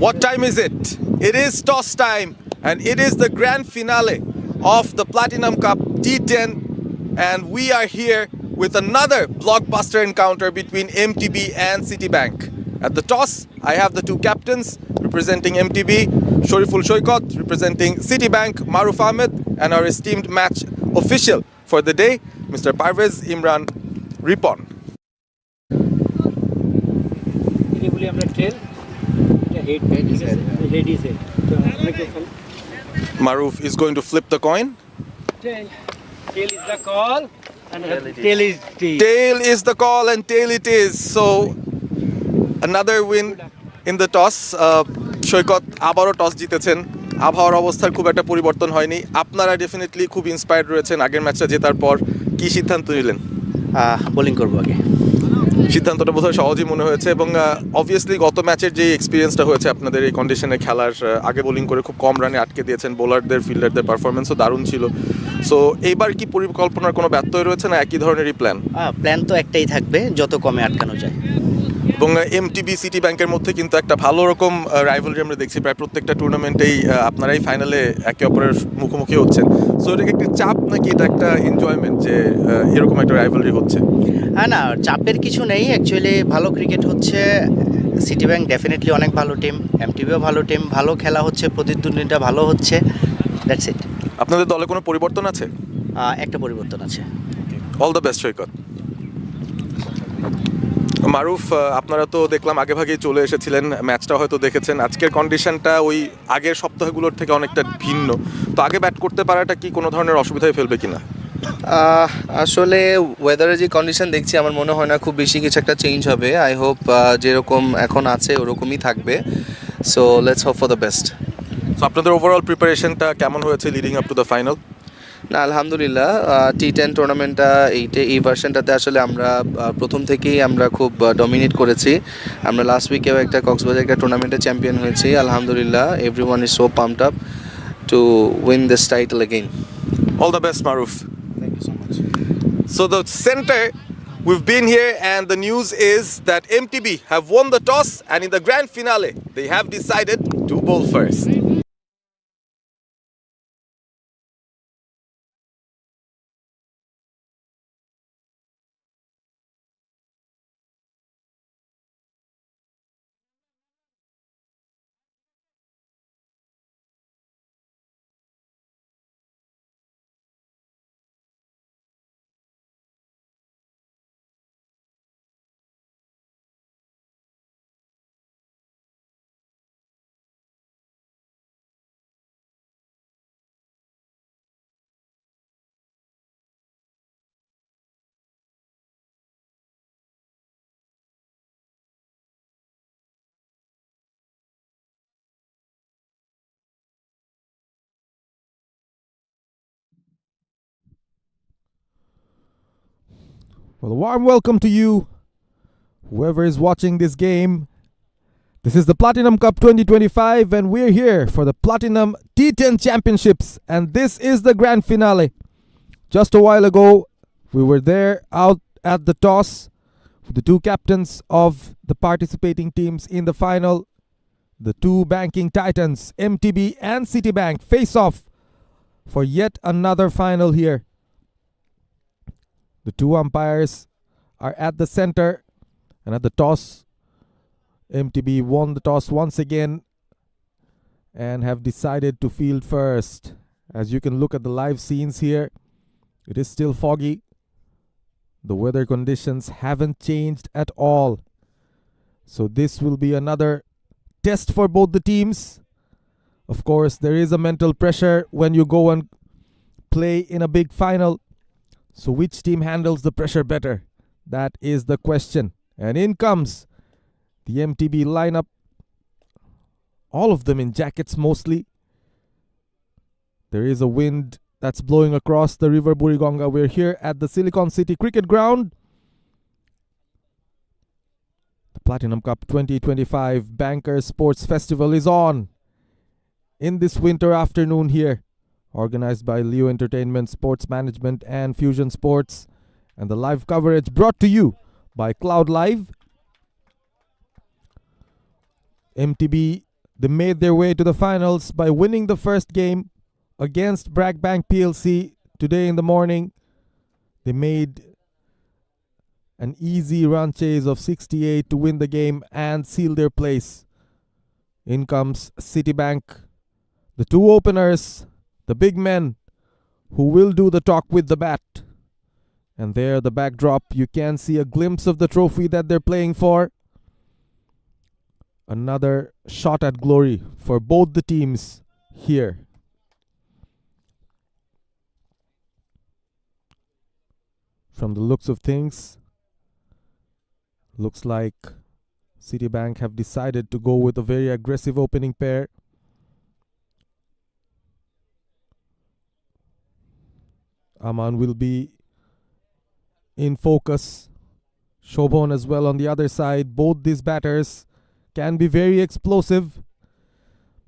What time is it? It is toss time, and it is the grand finale of the Platinum Cup T10, and we are here with another blockbuster encounter between MTB and Citibank. At the toss, I have the two captains representing MTB, Shoriful Shoykot, representing Citibank, Maruf Ahmed, and our esteemed match official for the day, Mr. Parvez Imran Ripon. Maruf is going to flip the coin. Tail is the call and tail is tea. Tail is the call and tail it is. So another win in the toss. সৈকত আবারও toss জিতেছেন। আবহাওয়ার অবস্থার খুব একটা পরিবর্তন হয়নি। আপনারা definitely খুব ইন্সপায়ার্ড রয়েছেন আগের ম্যাচটা জেতার পর। কি সিদ্ধান্ত নিলেন? বোলিং করবো আগে। সিদ্ধান্তটা বোধহয় সহজই মনে হয়েছে এবং অবভিয়াসলি গত ম্যাচের যে এক্সপিরিয়েন্সটা হয়েছে আপনাদের এই কন্ডিশনে খেলার, আগে বোলিং করে খুব কম রানে আটকে দিয়েছেন, বোলারদের ফিল্ডারদের পারফরমেন্সও দারুণ ছিল। সো এইবার কি পরিকল্পনার কোনো ব্যত্যয় রয়েছে না একই ধরনেরই প্ল্যান? প্ল্যান তো একটাই থাকবে, যত কমে আটকানো যায়। এবং এমটিবি সিটি ব্যাংকের মধ্যে কিন্তু একটা ভালো রকম রাইভালরি আমরা দেখছি, প্রায় প্রত্যেকটা টুর্নামেন্টেই আপনারাই ফাইনালে একে অপরের মুখোমুখি হচ্ছেন। সো এটা একটা চাপ নাকি এটা একটা এনজয়মেন্ট যে এরকম একটা রাইভালরি হচ্ছে? না, চাপের কিছু নেই। অ্যাকচুয়ালি ভালো ক্রিকেট হচ্ছে। সিটি ব্যাংক ডেফিনেটলি অনেক ভালো টিম, এমটিবিও ভালো টিম, ভালো খেলা হচ্ছে, প্রতিদ্বন্দ্বিতা ভালো হচ্ছে। That's it. আপনাদের দলে কোনো পরিবর্তন আছে? একটা পরিবর্তন আছে। অল দ্য বেস্ট সৈকত। মারুফ, আপনারা তো দেখলাম আগে ভাগেই চলে এসেছিলেন, ম্যাচটা হয়তো দেখেছেন। আজকের কন্ডিশনটা ওই আগের সপ্তাহগুলোর থেকে অনেকটা ভিন্ন, তো আগে ব্যাট করতে পারাটা কি কোনো ধরনের অসুবিধায় ফেলবে কিনা? আসলে ওয়েদারের যে কন্ডিশন দেখছি আমার মনে হয় না খুব বেশি কিছু একটা চেঞ্জ হবে। আই হোপ যেরকম এখন আছে ওরকমই থাকবে। So let's hope for the best. So আপনাদের ওভারঅল প্রিপারেশনটা কেমন হয়েছে leading up to the final? না, আলহামদুলিল্লাহ, T10 টুর্নামেন্টটা এই ভার্সনটাতে আসলে আমরা প্রথম থেকেই আমরা খুব ডমিনেট করেছি। আমরা লাস্ট উইকেও একটা কক্সবাজার একটা টুর্নামেন্টে চ্যাম্পিয়ন হয়েছি। আলহামদুলিল্লাহ, everyone is so pumped up to win this title again. All the best, Maruf. Thank you so much. So the center, we've been here and the news is that MTB have won the toss and in the grand finale, they have decided to bowl first. Well, a warm welcome to you, whoever is watching this game. This is the Platinum Cup 2025, and we're here for the Platinum T10 Championships, and this is the grand finale. Just a while ago, we were there out at the toss with the two captains of the participating teams in the final. The two banking titans, MTB and Citibank, face off for yet another final here. The two umpires are at the center, and at the toss, MTB won the toss once again and have decided to field first. As you can look at the live scenes here, it is still foggy. The weather conditions haven't changed at all. So this will be another test for both the teams. Of course, there is a mental pressure when you go and play in a big final. So which team handles the pressure better? That is the question. And in comes the MTB lineup. All of them in jackets mostly. There is a wind that's blowing across the river Burigonga. We're here at the Silicon City Cricket Ground. The Platinum Cup 2025 Bankers Sports Festival is on in this winter afternoon here. Organized by Leo Entertainment, Sports Management and Fusion Sports, and the live coverage brought to you by Cloud Live. MTB, They made their way to the finals by winning the first game against Brackbank PLC today in the morning. They made an easy run chase of 68 to win the game and seal their place. In comes Citibank, the two openers, the big men who will do the talk with the bat. And there, the backdrop, you can see a glimpse of the trophy that they're playing for. Another shot at glory for both the teams here. From the looks of things, looks like Citibank have decided to go with a very aggressive opening pair. Aman will be in focus. Shobhan as well on the other side. Both these batters can be very explosive.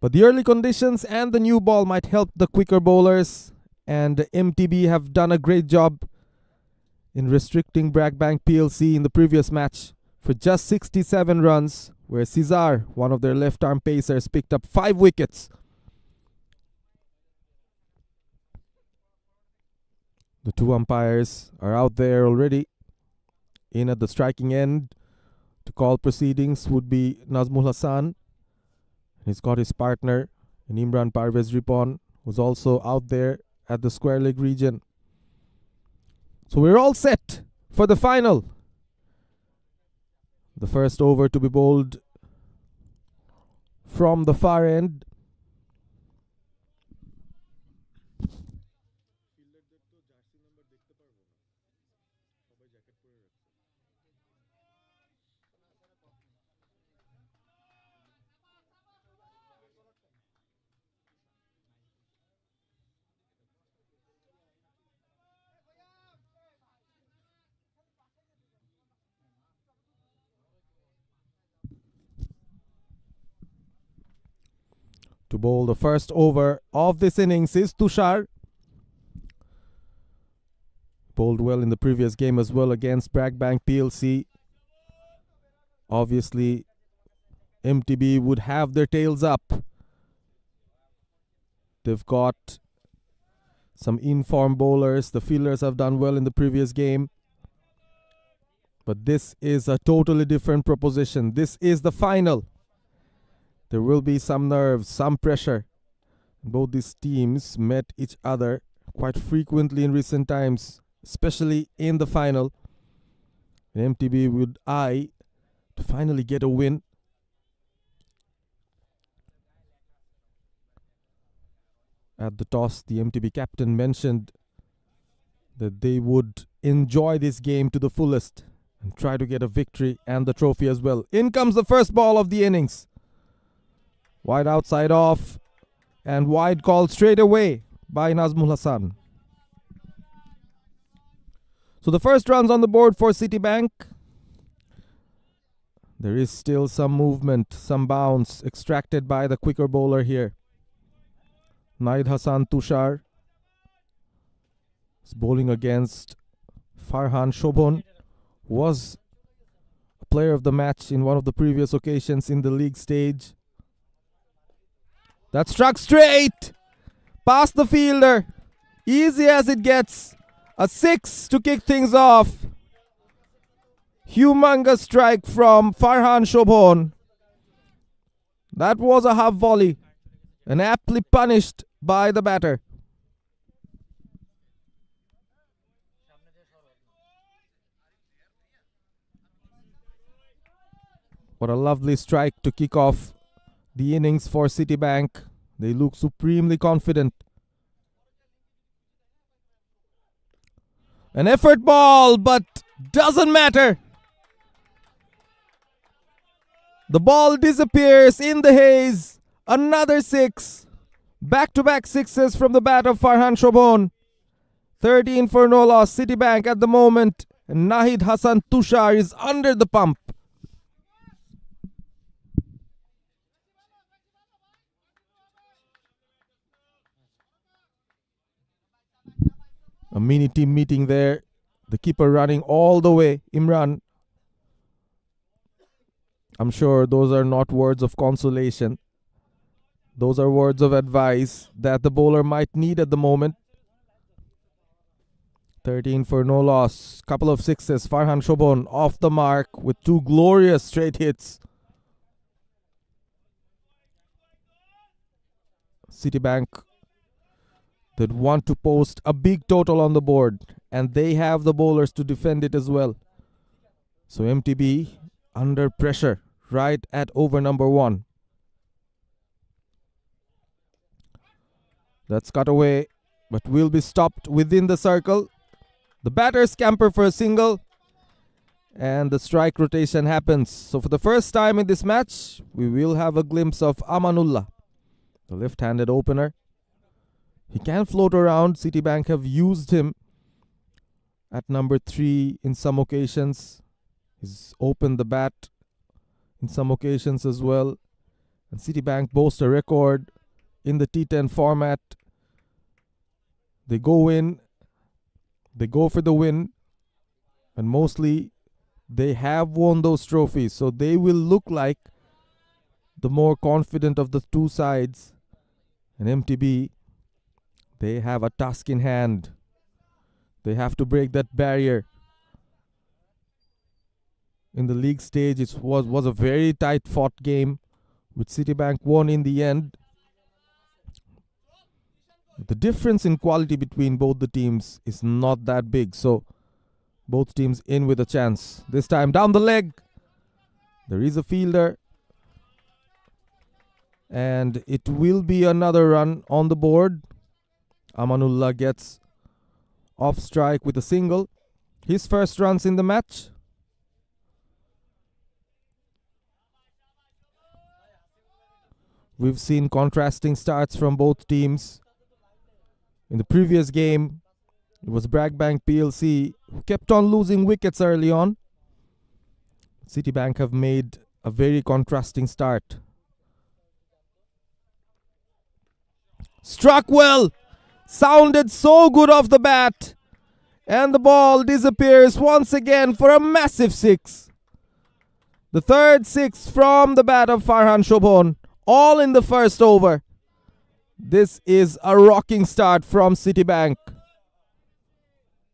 But the early conditions and the new ball might help the quicker bowlers. And MTB have done a great job in restricting Brackbank PLC in the previous match for just 67 runs, where Cesar, one of their left-arm pacers, picked up 5 wickets. The two umpires are out there already. In at the striking end to call proceedings would be Nazmul Hassan. He's got his partner in Imran Parvez Ripon, who's also out there at the square leg region. So we're all set for the final. The first over to be bowled from the far end. To bowl the first over of this innings is Tushar. Bowled well in the previous game as well against Brackbank PLC. Obviously, MTB would have their tails up. They've got some informed bowlers. The fielders have done well in the previous game. But this is a totally different proposition. This is the final. There will be some nerves, some pressure. Both these teams met each other quite frequently in recent times, especially in the final. And MTB would eye to finally get a win. At the toss, the MTB captain mentioned that they would enjoy this game to the fullest and try to get a victory and the trophy as well. In comes the first ball of the innings. Wide outside off and wide called straight away by Nazmul Hassan. So the first runs on the board for Citibank. There is still some movement, some bounce extracted by the quicker bowler here. Naid Hassan Tushar is bowling against Farhan Shobhan, who was a player of the match in one of the previous occasions in the league stage. That struck straight past the fielder. Easy as it gets. A 6 to kick things off. Humongous strike from Farhan Shobhan. That was a half volley and aptly punished by the batter. What a lovely strike to kick off the innings for Citibank. They look supremely confident. An effort ball, but doesn't matter. The ball disappears in the haze. Another 6. Back-to-back sixes from the bat of Farhan Shobhan. 13 for no loss. Citibank at the moment. And Nahid Hassan Tushar is under the pump. A mini team meeting there. The keeper running all the way. Imran. I'm sure those are not words of consolation. Those are words of advice that the bowler might need at the moment. 13 for no loss. Couple of sixes. Farhan Shobon off the mark with two glorious straight hits. Citibank that want to post a big total on the board, and they have the bowlers to defend it as well. So MTB under pressure right at over number 1. That's cut away, but will be stopped within the circle. The batter scamper for a single, and the strike rotation happens. So for the first time in this match, we will have a glimpse of Amanullah, the left-handed opener. He can float around. Citibank have used him at number 3 in some occasions. He's opened the bat in some occasions as well. And Citibank boasts a record in the T10 format. They go in, they go for the win, and mostly they have won those trophies. So they will look like the more confident of the two sides. And MTB, they have a task in hand. They have to break that barrier. In the league stage, it was a very tight fought game, which Citibank won in the end. The difference in quality between both the teams is not that big, so both teams in with a chance. This time down the leg. There is a fielder, and it will be another run on the board. Amanullah gets off strike with a single. His first runs in the match. We've seen contrasting starts from both teams. In the previous game, it was Bragbank PLC who kept on losing wickets early on. Citibank have made a very contrasting start. Struck well! Sounded so good off the bat. And the ball disappears once again for a massive 6. The third 6 from the bat of Farhan Shobon. All in the first over. This is a rocking start from Citibank.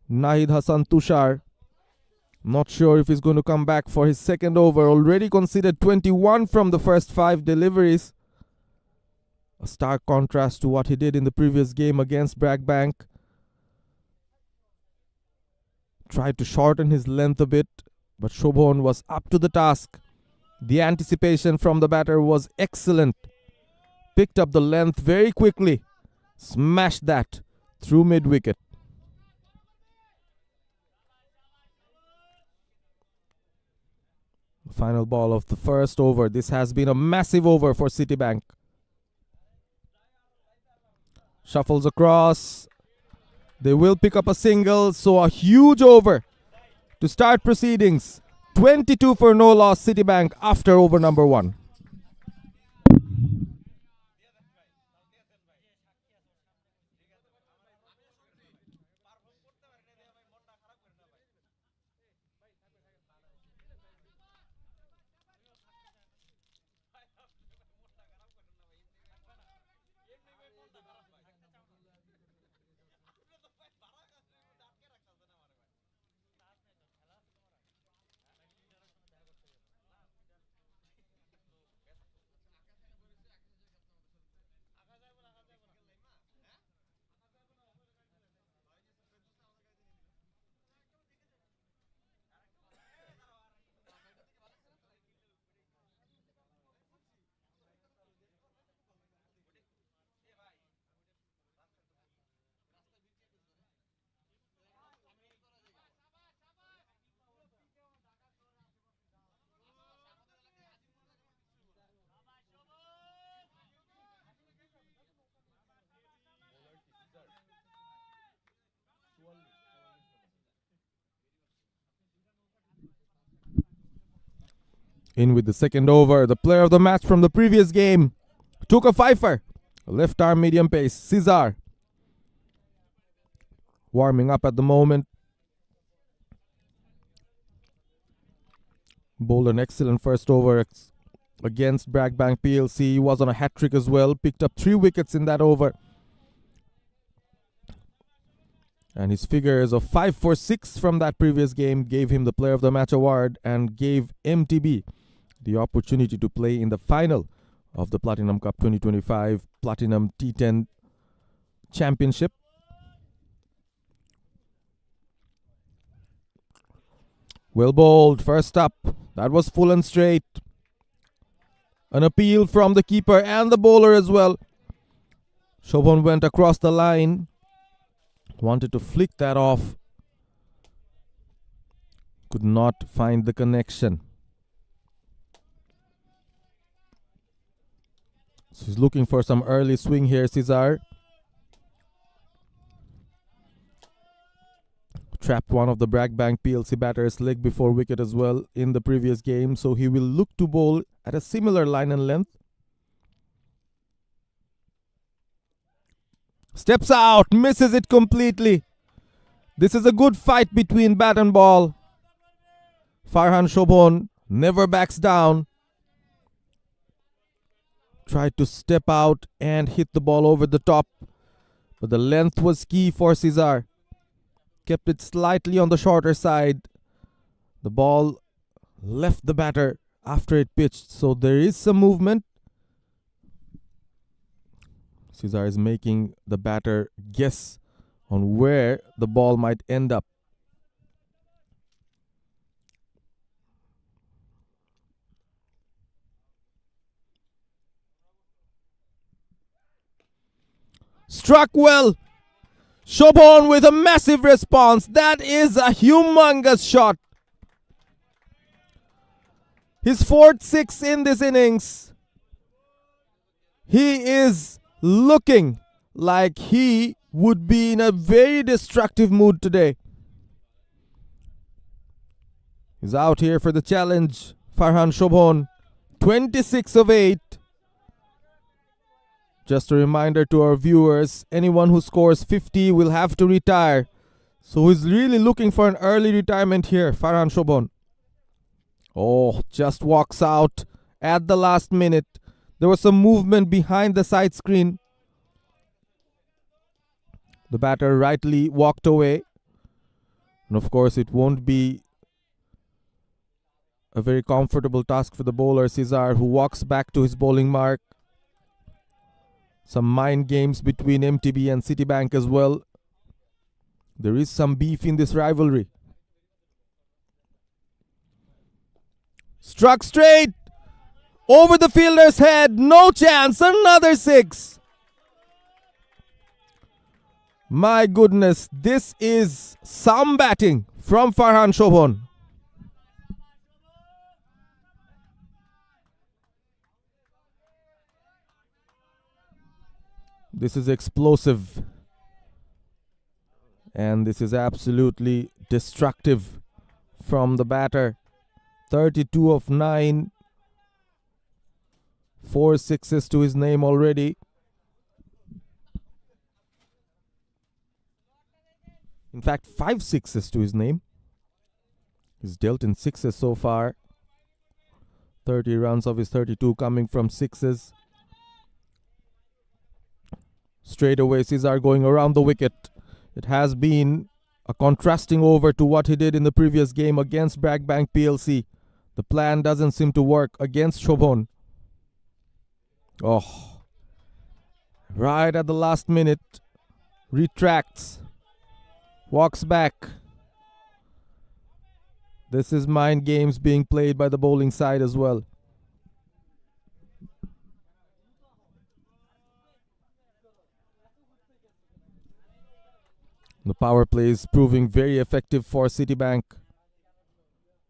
Nahid Hassan Tushar, not sure if he's going to come back for his second over. Already considered 21 from the first 5 deliveries. A stark contrast to what he did in the previous game against Bragbank. Tried to shorten his length a bit, but Shobon was up to the task. The anticipation from the batter was excellent. Picked up the length very quickly. Smashed that through mid-wicket. Final ball of the first over. This has been a massive over for Citibank. Shuffles across. They will pick up a single, so a huge over to start proceedings. 22 for no loss, Citibank after over number 1. In with the second over, the player of the match from the previous game took a fifer. A left arm medium pace, Cesar. Warming up at the moment. Bowled an excellent first over against Bragbank PLC. He was on a hat trick as well, picked up 3 wickets in that over. And his figures of 5 for 6 from that previous game gave him the Player of the Match award and gave MTB the opportunity to play in the final of the Platinum Cup 2025 Platinum T10 Championship. Well bowled, first up. That was full and straight. An appeal from the keeper and the bowler as well. Shobhan went across the line. Wanted to flick that off. Could not find the connection. So he's looking for some early swing here, Cesar. Trapped one of the Bragbank PLC batters' leg before wicket as well in the previous game, so he will look to bowl at a similar line and length. Steps out, misses it completely. This is a good fight between bat and ball. Farhan Shobhan never backs down. Tried to step out and hit the ball over the top, but the length was key for Cesar. Kept it slightly on the shorter side. The ball left the batter after it pitched, so there is some movement. Cesar is making the batter guess on where the ball might end up. Struck well. Shobhan with a massive response. That is a humongous shot. His 4th 6 in this innings. He is looking like he would be in a very destructive mood today. He's out here for the challenge. Farhan Shobhan, 26 of 8. Just a reminder to our viewers, anyone who scores 50 will have to retire. So he's really looking for an early retirement here, Farhan Shobhan. Oh, just walks out at the last minute. There was some movement behind the side screen. The batter rightly walked away. And of course, it won't be a very comfortable task for the bowler, Cesar, who walks back to his bowling mark. Some mind games between MTB and Citibank as well. There is some beef in this rivalry. Struck straight. Over the fielder's head. No chance. Another 6. My goodness. This is some batting from Farhan Shobhan. This is explosive. And this is absolutely destructive from the batter. 32 of 9. 4 sixes to his name already. In fact, 5 sixes to his name. He's dealt in 6s so far. 30 runs of his 32 coming from 6s. Straight away, Cesar going around the wicket. It has been a contrasting over to what he did in the previous game against Bragbank PLC. The plan doesn't seem to work against Shobhan. Oh, right at the last minute, retracts, walks back. This is mind games being played by the bowling side as well. The power play is proving very effective for Citibank.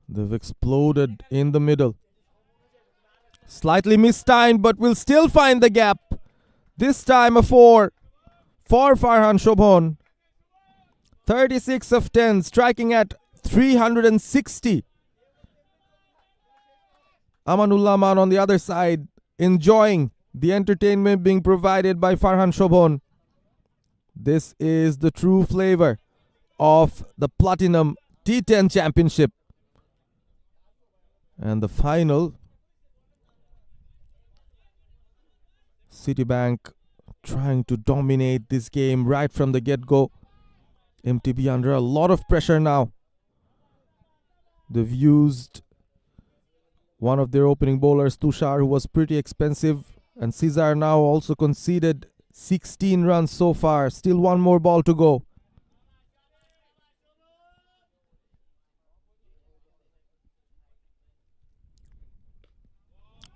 They've exploded in the middle. Slightly mistimed, but will still find the gap. This time a 4 for Farhan Shobhan. 36 of 10, striking at 360. Amanullah Man on the other side, enjoying the entertainment being provided by Farhan Shobhan. This is the true flavor of the Platinum T10 Championship. And the final Citibank trying to dominate this game right from the get-go. MTB under a lot of pressure now. They've used one of their opening bowlers, Tushar, who was pretty expensive, and Cesar now also conceded 16 runs so far. Still one more ball to go.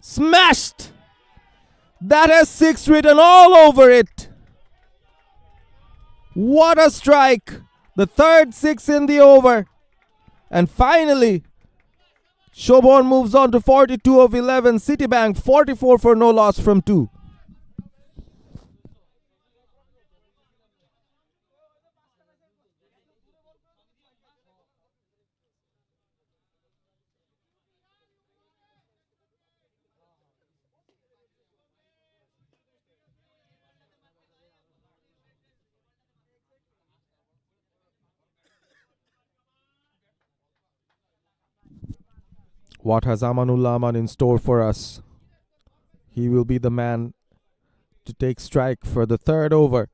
Smashed! That has 6 written all over it. What a strike! The third 6 in the over. And finally, Shobhan moves on to 42 of 11. Citibank 44 for no loss from 2. What has Amanullah Aman in store for us? He will be the man to take strike for the third over.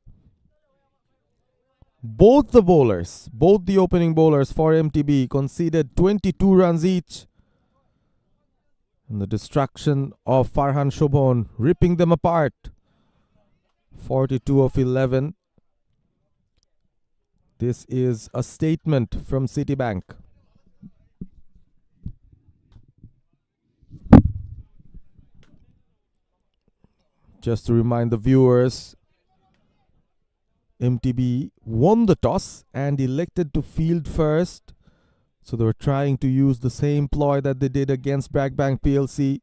Both the bowlers, both the opening bowlers for MTB conceded 22 runs each. And the destruction of Farhan Shobhan ripping them apart. 42 of 11. This is a statement from Citibank. Just to remind the viewers, MTB won the toss and elected to field first. So they were trying to use the same ploy that they did against Bragbank PLC.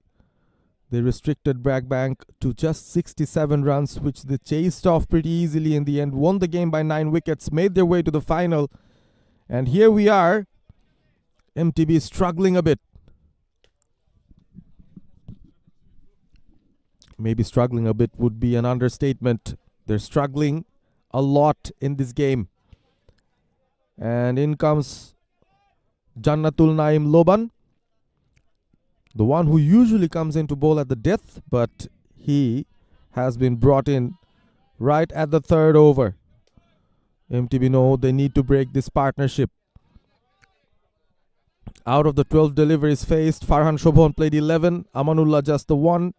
They restricted Bragbank to just 67 runs, which they chased off pretty easily in the end, won the game by 9 wickets, made their way to the final. And here we are, MTB struggling a bit. Maybe struggling a bit would be an understatement. They're struggling a lot in this game. And in comes Jannatul Naim Loban, the one who usually comes in to bowl at the death, but he has been brought in right at the third over. MTB know they need to break this partnership. Out of the 12 deliveries faced, Farhan Shobhan played 11, Amanullah just the 1.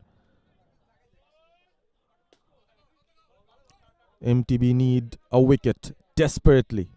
MTB need a wicket desperately.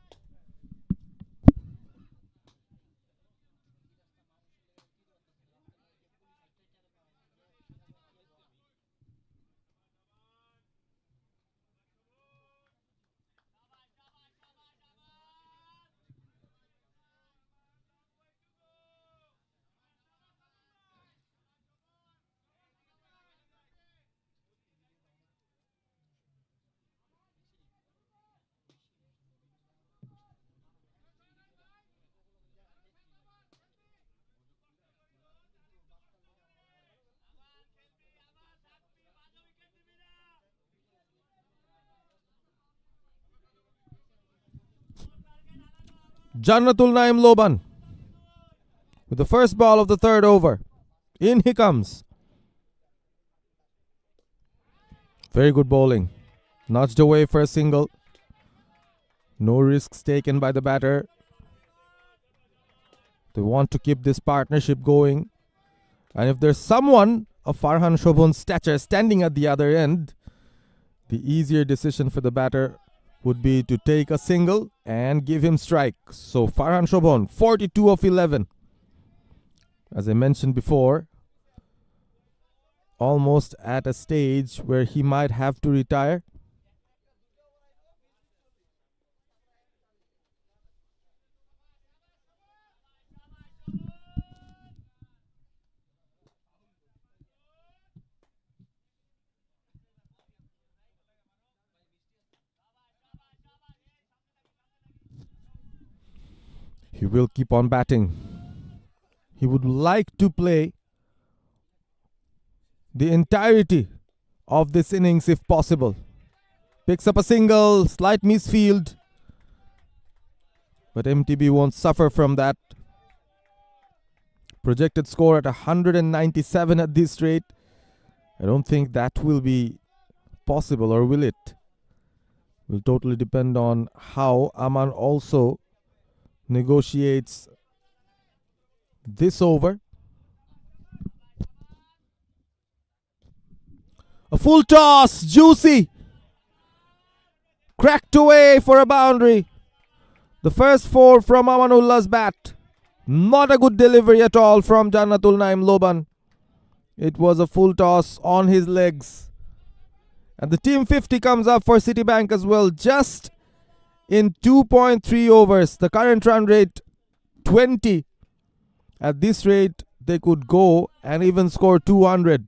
Jannatul Naim Loban with the first ball of the third over. In he comes. Very good bowling. Nudged away for a single. No risks taken by the batter. They want to keep this partnership going. And if there's someone of Farhan Shobhan's stature standing at the other end, the easier decision for the batter would be to take a single and give him strike. So Farhan Shobhan, 42 of 11. As I mentioned before, almost at a stage where he might have to retire. He will keep on batting. He would like to play the entirety of this innings if possible. Picks up a single, slight misfield. But MTB won't suffer from that. Projected score at 197 at this rate. I don't think that will be possible, or will it? Will totally depend on how Aman also negotiates this over. A full toss, juicy. Cracked away for a boundary. The first 4 from Amanullah's bat. Not a good delivery at all from Jannatul Naim Loban. It was a full toss on his legs. And the team 50 comes up for Citibank as well, just in 2.3 overs. The current run rate 20. At this rate, they could go and even score 200.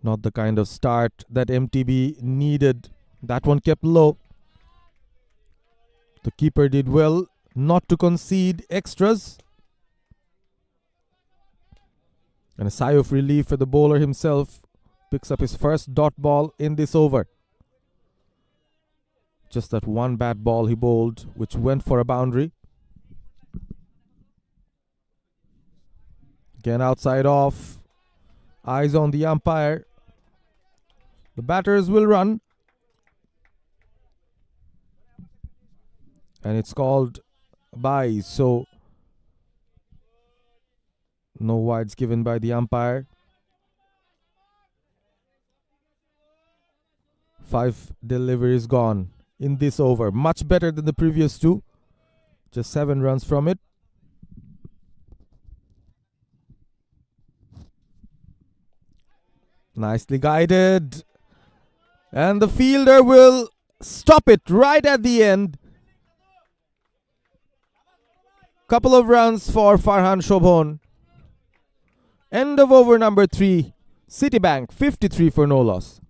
Not the kind of start that MTB needed. That one kept low. The keeper did well not to concede extras. And a sigh of relief for the bowler himself. Picks up his first dot ball in this over. Just that one bad ball he bowled, which went for a boundary. Again outside off. Eyes on the umpire. The batters will run. And it's called bye. So no wides given by the umpire. 5 deliveries gone in this over. Much better than the previous 2. Just 7 runs from it. Nicely guided. And the fielder will stop it right at the end. Couple of runs for Farhan Shobhon. End of over number 3. Citibank 53 for no loss.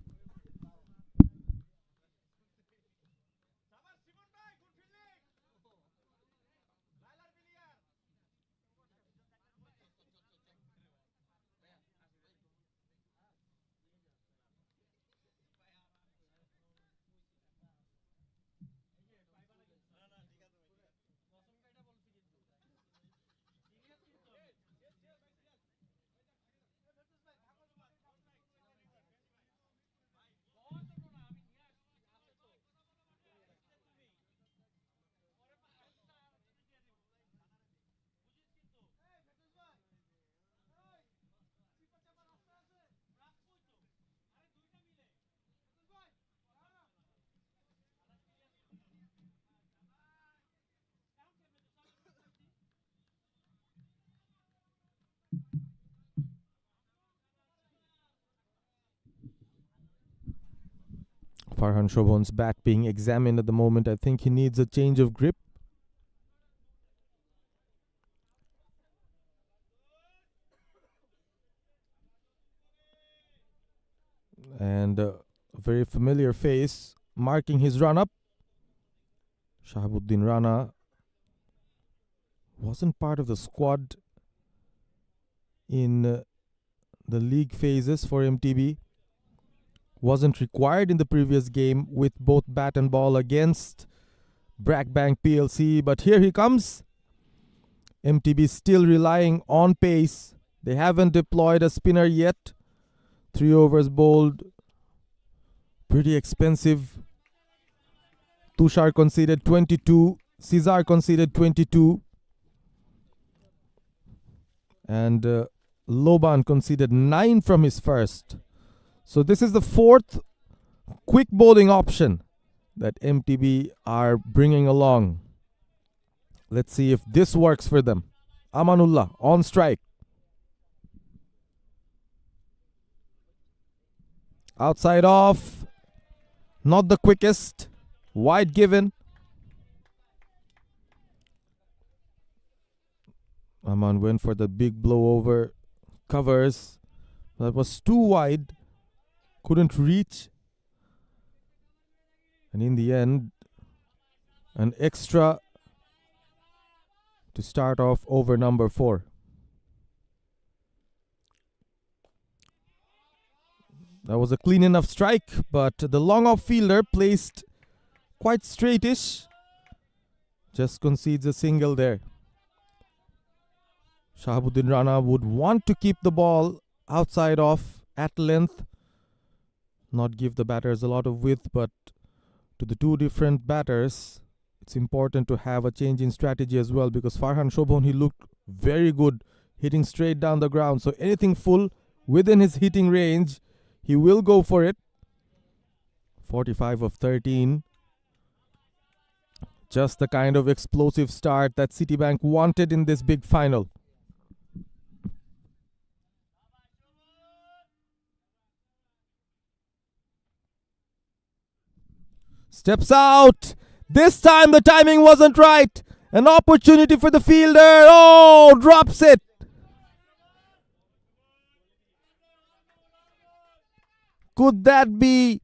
Farhan Shobhon's bat being examined at the moment. I think he needs a change of grip. And a very familiar face marking his run up. Shahabuddin Rana wasn't part of the squad in the league phases for MTB. Wasn't required in the previous game with both bat and ball against Brackbank PLC. But here he comes. MTB still relying on pace. They haven't deployed a spinner yet. 3 overs bowled. Pretty expensive. Tushar conceded 22. Cesar conceded 22. And Loban conceded 9 from his first. So this is the 4th quick bowling option that MTB are bringing along. Let's see if this works for them. Amanullah on strike. Outside off. Not the quickest. Wide given. Aman went for the big blow over. Covers. That was too wide. Couldn't reach. And in the end, an extra to start off over number 4. That was a clean enough strike, but the long off fielder placed quite straightish. Just concedes a single there. Shahabuddin Rana would want to keep the ball outside off at length, not give the batters a lot of width, but to the two different batters, it's important to have a change in strategy as well, because Farhan Shobhan, he looked very good hitting straight down the ground. So anything full within his hitting range, he will go for it. 45 of 13. Just the kind of explosive start that Citibank wanted in this big final. Steps out. This time the timing wasn't right. An opportunity for the fielder. Oh, drops it. Could that be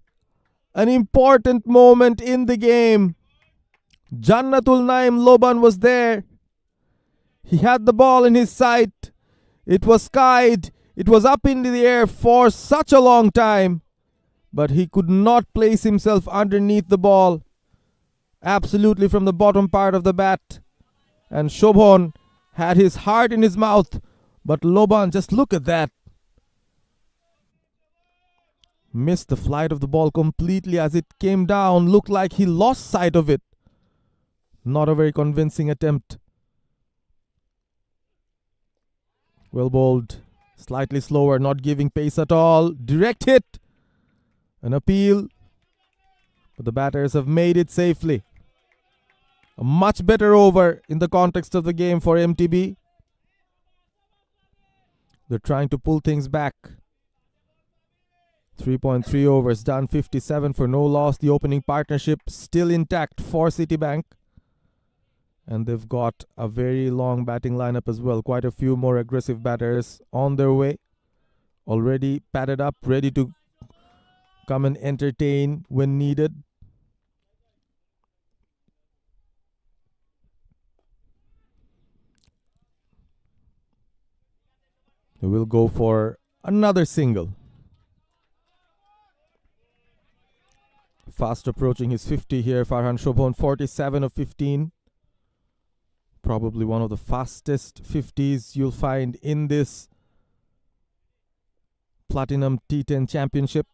an important moment in the game? Jannatul Naim Loban was there. He had the ball in his sight. It was skied. It was up in the air for such a long time. But he could not place himself underneath the ball. Absolutely from the bottom part of the bat. And Shobhan had his heart in his mouth. But Loban, just look at that. Missed the flight of the ball completely as it came down. Looked like he lost sight of it. Not a very convincing attempt. Well bowled. Slightly slower, not giving pace at all. Direct hit. An appeal. But the batters have made it safely. A much better over in the context of the game for MTB. They're trying to pull things back. 3.3 overs done, 57 for no loss. The opening partnership still intact for Citibank. And they've got a very long batting lineup as well. Quite a few more aggressive batters on their way. Already padded up, ready to come and entertain when needed. They will go for another single. Fast approaching his 50 here. Farhan Shobhan, 47 of 15. Probably one of the fastest 50s you'll find in this Platinum T10 Championship.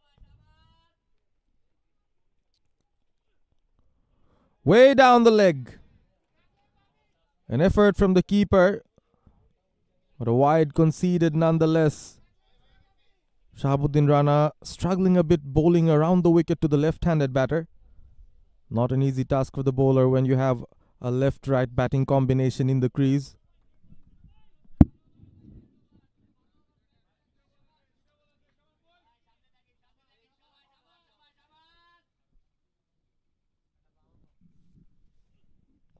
Way down the leg. An effort from the keeper, but a wide conceded nonetheless. Shahabuddin Rana struggling a bit, bowling around the wicket to the left-handed batter. Not an easy task for the bowler when you have a left-right batting combination in the crease.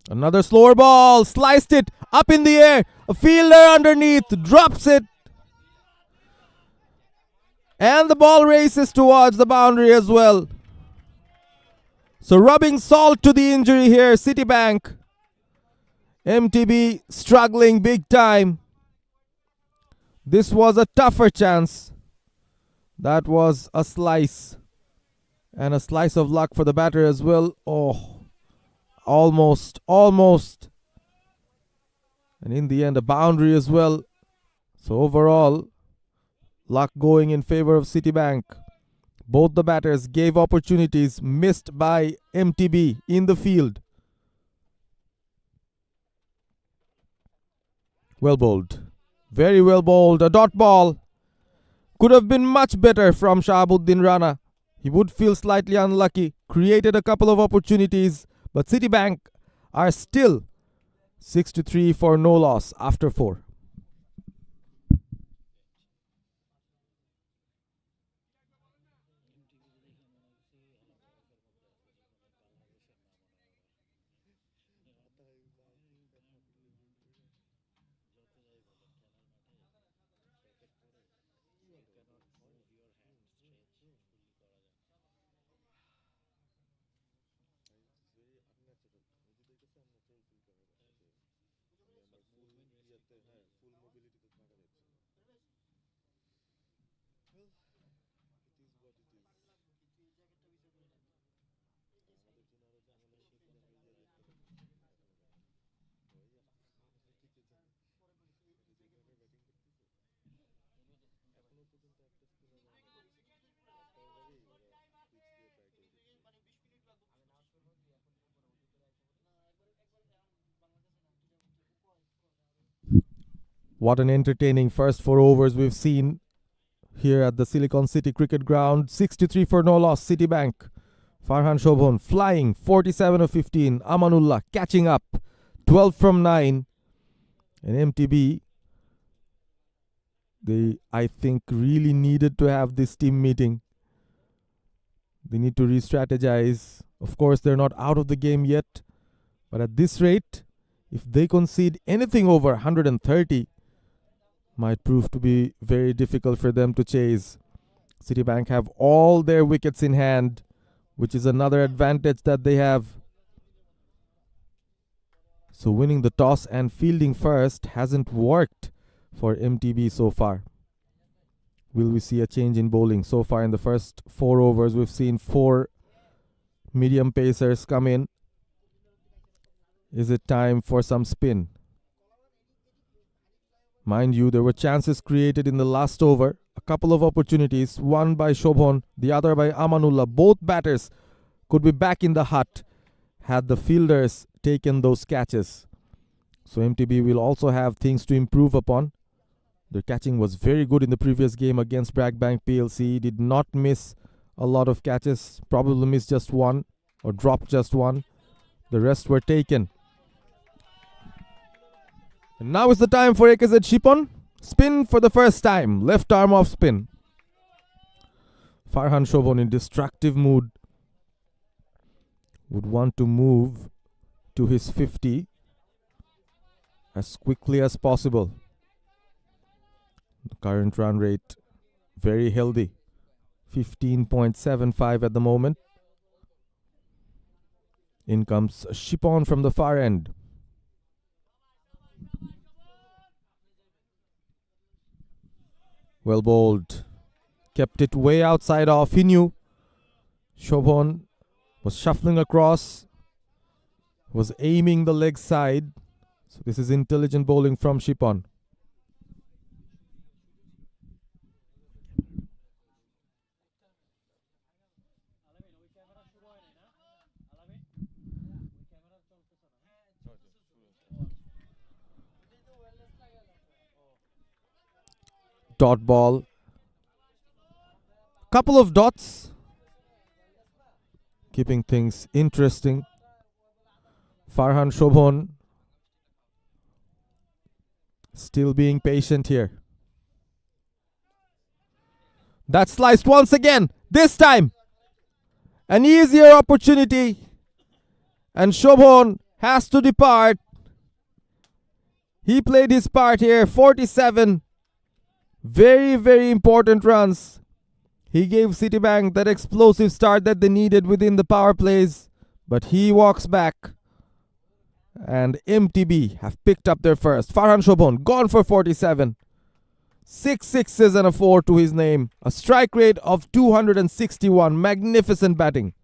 Another slower ball, sliced it up in the air. A fielder underneath, drops it. And the ball races towards the boundary as well. So rubbing salt to the injury here, Citibank. MTB struggling big time. This was a tougher chance. That was a slice. And a slice of luck for the batter as well. Oh, almost. And in the end, a boundary as well. So overall, luck going in favor of Citibank. Both the batters gave opportunities missed by MTB in the field. Well bowled. Very well bowled. A dot ball. Could have been much better from Shahabuddin Rana. He would feel slightly unlucky. Created a couple of opportunities. But Citibank are still 6-3 for no loss after 4. What an entertaining first 4 overs we've seen here at the Silicon City Cricket Ground. 63 for no loss, Citibank. Farhan Shobhan flying, 47 of 15. Amanullah catching up, 12 from 9. And MTB, they, I think, really needed to have this team meeting. They need to re-strategize. Of course, they're not out of the game yet. But at this rate, if they concede anything over 130, might prove to be very difficult for them to chase. Citibank have all their wickets in hand, which is another advantage that they have. So winning the toss and fielding first hasn't worked for MTB so far. Will we see a change in bowling? So far in the first 4 overs, we've seen 4 medium pacers come in. Is it time for some spin? Mind you, there were chances created in the last over. A couple of opportunities, one by Shobhan, the other by Amanullah. Both batters could be back in the hut had the fielders taken those catches. So MTB will also have things to improve upon. Their catching was very good in the previous game against Bragbank PLC. Did not miss a lot of catches. Probably missed just one or dropped just one. The rest were taken. And now is the time for AKZ Shipon. Spin for the first time. Left arm off spin. Farhan Shobhan in destructive mood. Would want to move to his 50 as quickly as possible. The current run rate very healthy. 15.75 at the moment. In comes Shipon from the far end. Well bowled. Kept it way outside off. He knew. Shobhan was shuffling across. Was aiming the leg side. So this is intelligent bowling from Shipon. Dot ball. Couple of dots. Keeping things interesting. Farhan Shobhan still being patient here. That sliced once again. This time an easier opportunity. And Shobhan has to depart. He played his part here. 47. Very, very important runs. He gave Citibank that explosive start that they needed within the power plays. But he walks back. And MTB have picked up their first. Farhan Shobhan gone for 47. 6 sixes and a 4 to his name. A strike rate of 261. Magnificent batting.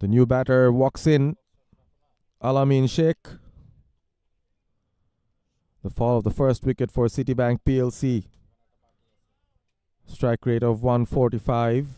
The new batter walks in, Alamin Sheikh. The fall of the first wicket for Citibank PLC. Strike rate of 145.